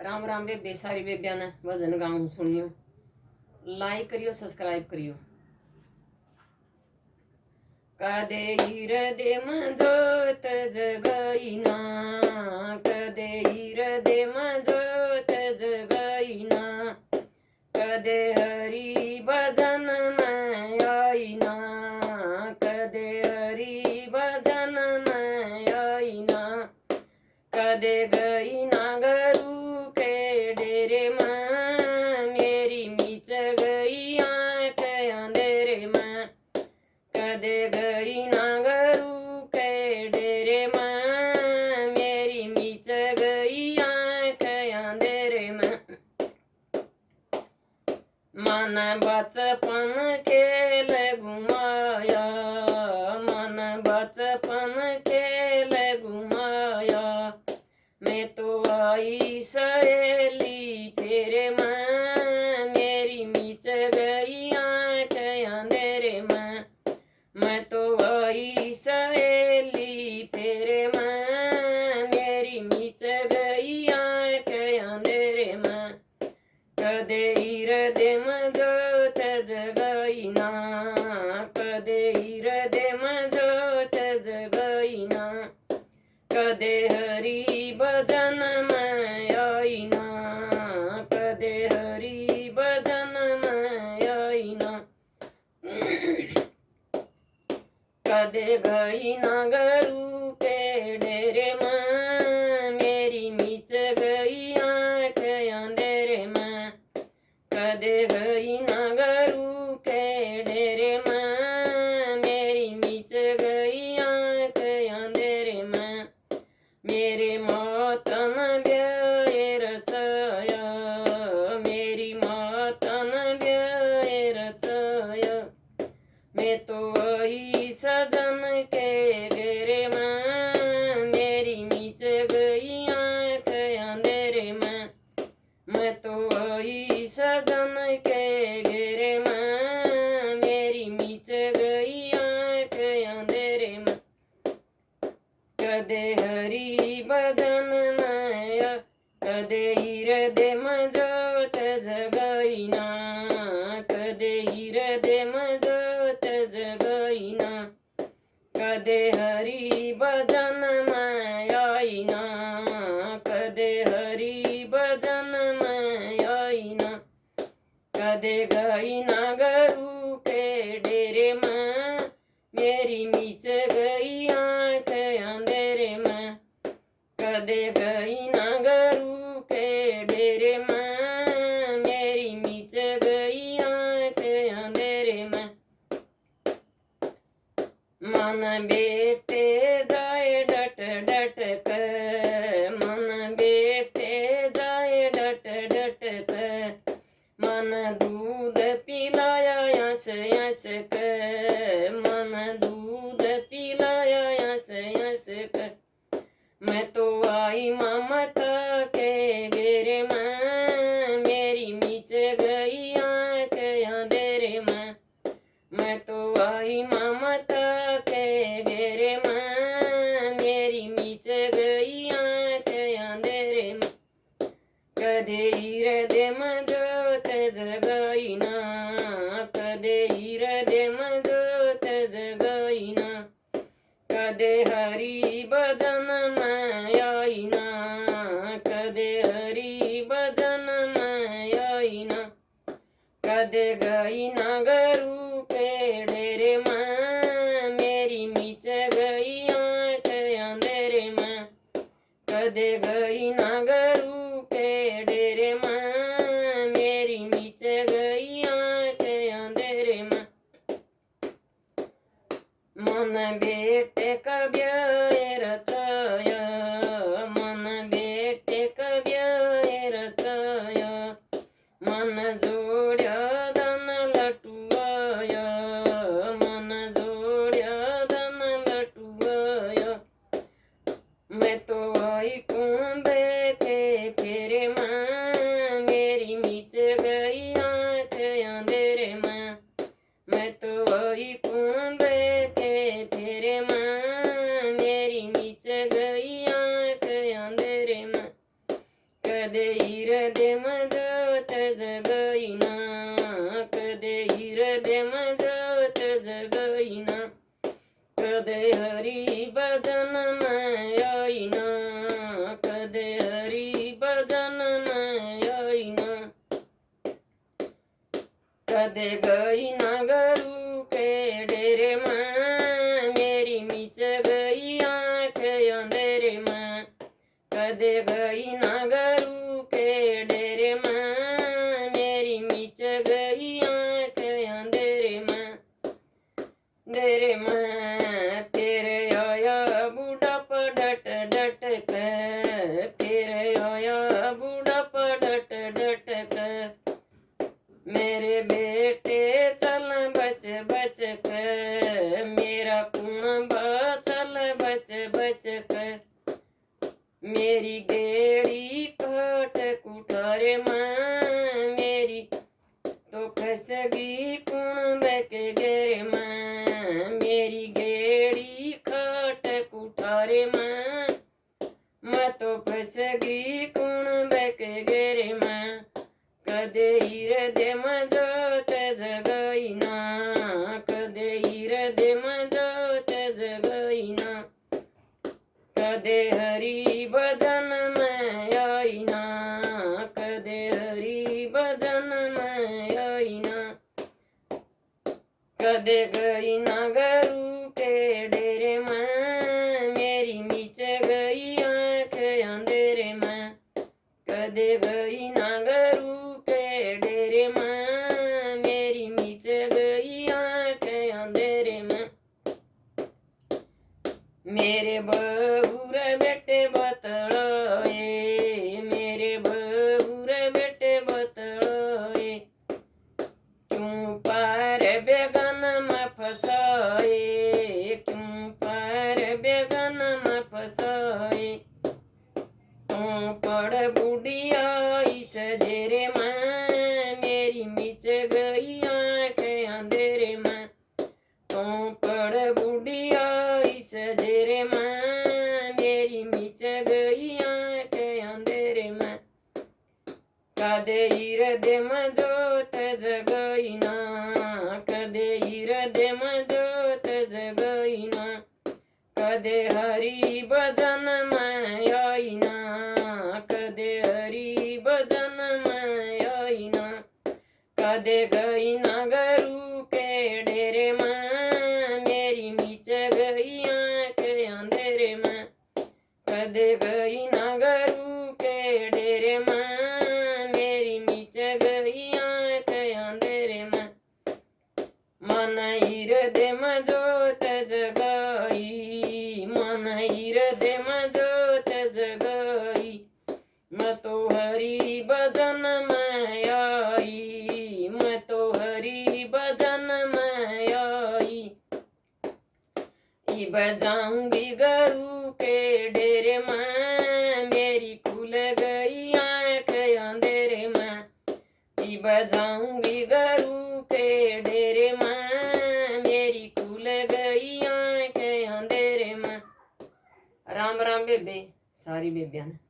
राम राम बेबे सारी बेबिया ने भजन गाऊं सुनियो। लाइक करियो सब्सक्राइब करियो। कदे हृदय में जोत जगईना, कदे हृदय में जोत जगईना, कदे हरि भजन में आईना, कदे हरि भजन में आईना, कदे गई ना गुरु के डेरे में, मेरी मीच गई आँख अंधेरे में, कदे गई ना गुरु के डेरे में, मेरी मीच गई आँख अंधेरे में। मन बचपन खेल घुमाया, मन बचपन खेल घुमाया, मैं तो आई सहेली फेरे में, मेरी मीच गई आँख अंधेरे में, मैं तो आई सहेली फेरे में, मेरी मीच गई आँख अंधेरे में, कदे हृदय में जोत जगईना, कदे हृदय में जोत जगईना, कदे हरि भजन में आईना, कदे हरि भजन में आईना, कदे गई ना गुरु के डेरे में, मेरी मीच गई आँख अंधेरे में, कदे गई ना गुरु के डेरे में, मेरी मीच गई आँख अंधेरे में, मेरे मातन ब्याह रचाया, मेरी मातन ब्याह रचाया, मैं तो आई सजन के घेरे में, मेरी मीच गई आँख अंधेरे में, मैं तो आई सजन के घेरे में, मेरी मीच गई आँख अंधेरे में, कदे हरि भजन में, कदे हृदय में जोत जगईना, कदे हृदय में जोत जगईना, कदे हरि भजन में आईना, कदे हरि भजन में आईना, कदे गई ना गुरु के डेरे में, मेरी मीच गई आँख अंधेरे में, कदे गई ना गुरु के डेरे में, मेरी मीच गई आँख अंधेरे में। मन बेटे जाए डट डट कर, मन बेटे जाए डट डट कर, मन दूध पिलाया यस यस कर, मन दूध पिलाया यस यस कर, मैं तो आई ममता के घेरे में, मेरी मीच गई आँख अंधेरे में, मैं तो आई ममता के घेरे में, मेरी मीच गई आँख अंधेरे में, कदे हृदय में जोत जगईना, कदे हृदय में जोत जगईना, कदे हरि भजन में आईना, कदे हरि भजन में आईना, कदे गई ना गुरु के डेरे में, मेरी मीच गई आँख अंधेरे में, कदे गई ना गुरु के डेरे में, मेरी मीच गई आँख अंधेरे में। मन बेटे कब्याह रचाया, मन बेटे कब्याह रचाया, मन जोड़या धन लटुआया, मन जोड़या धन लटुआया, मैं तो आई कुंभे के फेरे में, मेरी मीच गई आँख अंधेरे में, मैं तो आई कुंभे के फेरे में, मेरी मीच गई आँख अंधेरे में, कदे हीरदे जोत जगईना, कदे हीरदे जोत जगईना, कदे हरि भजन में आईना, कदे हरि भजन में आईना, कदे गईना गुरु के डेरे में, मेरी मिच गई आँख अंधेरे में, कदे गईना गुरु के डेरे में, मेरी मिच गई आँख अंधेरे में, डेरे में फिर आया बूढ़ा डट डट कर, फिर आया बूढ़ा डट डट कर, मेरे बेटे चल बच बच कर, मेरा कुणबा चल बच बच कर, मेरी गेड़ी कट कुठारे में, मेरी तो फसगी कुणबे के घेरे में, मेरी गेड़ी कट कुठारे में, मैं तो फसगी कुणबे के घेरे में, कदे हीरदे जोत जगईना, कदे हीरदे जोत जगईना, कदे हरि भजन में आईना, कदे हरि भजन में आईना, कदे गईना गुरु के डेरे में, मेरी मिच गई आँख अंधेरे में, कदे गईना गुरु के डेरे में, मेरी मिच गई आँख अंधेरे में, मेरे बहुर बेटे बतड़ोए, मेरे बहुर बेटे बतड़ोए, क्यों पार बेगन में फसाए, क्यों पार बेगन में फसाए, तू पड़ बुढ़िया इस जेरे में, मेरी मिच गई आँख अंधेरे में, तू पड़ बुढ़िया इस जेरे में, मेरी मिच गई आँख अंधेरे में, कदे हीरदे जोत जगईना, कदे हीरदे जोत जगईना, कदे हरि भजन में आईना, कदे हरि भजन में आईना, कदे गईना गुरु के डेरे में, मेरी मिच गई आँख अंधेरे में, कदे गईना गुरु के डेरे में, मेरी मिच गई आँख अंधेरे में, मन हीरदे जोत जगाई, मन हीरदे जोत जगाई, मैं तो हरि भजन में आई, मैं तो हरि भजन में आई, इब जाऊंगी गुरु के डेरे में, मेरी खुल गई आँख अंधेरे में, इब जाऊंगी गुरु के डेरे में, मेरी खुल गई आँख अंधेरे में। राम राम बेबे, सारी बेबियां ने।